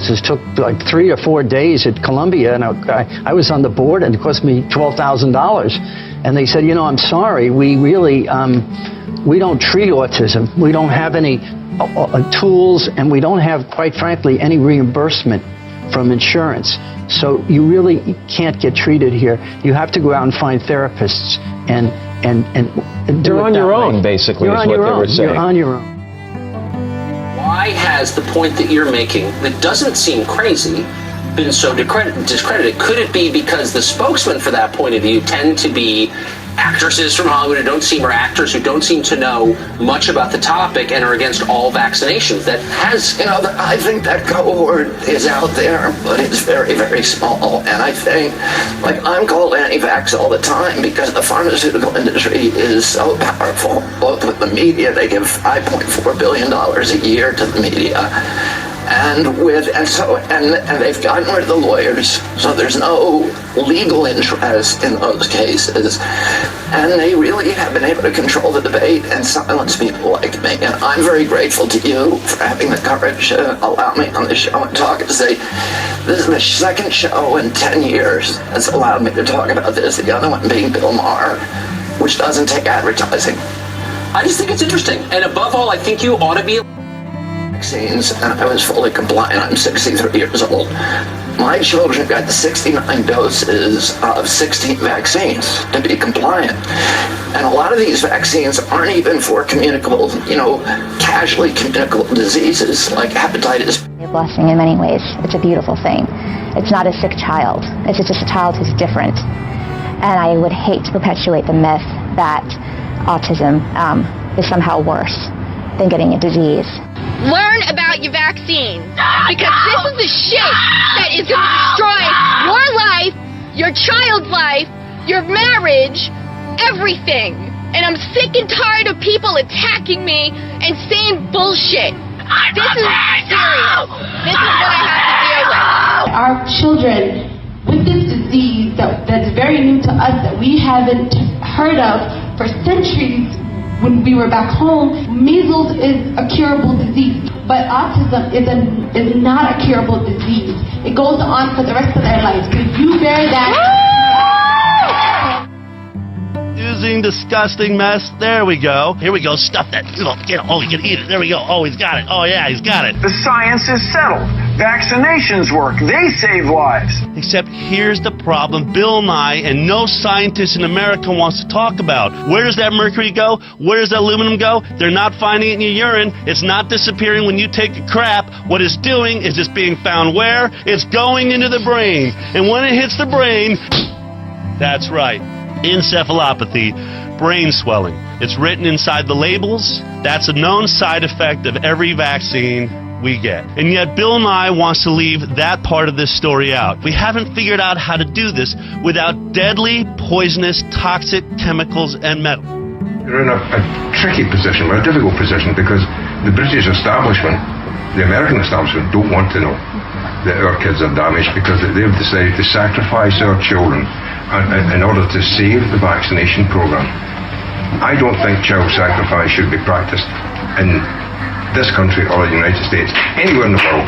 process took like 3 or 4 days at Columbia, and I was on the board, and it cost me $12,000. And they said, you know, I'm sorry, we really, we don't treat autism. We don't have any tools, and we don't have, quite frankly, any reimbursement from insurance. So you really can't get treated here. You have to go out and find therapists and do You're it on that your way. own, basically, You're is on what your they own. were saying. You're on your own. Why has the point that you're making, that doesn't seem crazy, been so discredited? Could it be because the spokesmen for that point of view tend to be actresses from Hollywood or actors who don't seem to know much about the topic and are against all vaccinations? That has, you know, I think that cohort is out there, but it's very, very small. And I think, like, I'm called anti-vax all the time because the pharmaceutical industry is so powerful. Both with the media, they give $5.4 billion a year to the media. And they've gotten rid of the lawyers, so there's no legal interest in those cases. And they really have been able to control the debate and silence people like me. And I'm very grateful to you for having the courage to allow me on the show and talk and say, this is the second show in 10 years that's allowed me to talk about this, the other one being Bill Maher, which doesn't take advertising. I just think it's interesting. And above all, I think you ought to be vaccines, and I was fully compliant. I'm 63 years old. My children got 69 doses of 16 vaccines to be compliant. And a lot of these vaccines aren't even for communicable, casually communicable diseases like hepatitis. A blessing in many ways. It's a beautiful thing. It's not a sick child. It's just a child who's different. And I would hate to perpetuate the myth that autism is somehow worse than getting a disease. Learn about your vaccine, because this is the shit that is going to destroy your life, your child's life, your marriage, everything. And I'm sick and tired of people attacking me and saying bullshit. This is serious. This is what I have to deal with. Our children with this disease that's very new to us, that we haven't heard of for centuries. When we were back home, measles is a curable disease, but autism is not a curable disease. It goes on for the rest of their lives. So you bear that. Using disgusting mess. There we go. Here we go. Stuff that. Oh, you can eat it. There we go. Oh, he's got it. Oh, yeah, he's got it. The science is settled. Vaccinations work. They save lives. Except here's the problem Bill Nye and no scientist in America wants to talk about. Where does that mercury go? Where does that aluminum go? They're not finding it in your urine. It's not disappearing when you take a crap. What it's doing is it's being found where? It's going into the brain. And when it hits the brain, that's right, encephalopathy, brain swelling. It's written inside the labels. That's a known side effect of every vaccine we get. And yet Bill Nye wants to leave that part of this story out. We haven't figured out how to do this without deadly, poisonous, toxic chemicals and metal. We're in a tricky position, we're a difficult position, because the British establishment, the American establishment, don't want to know that our kids are damaged, because they've decided to sacrifice our children in order to save the vaccination program. I don't think child sacrifice should be practiced in this country or the United States, anywhere in the world.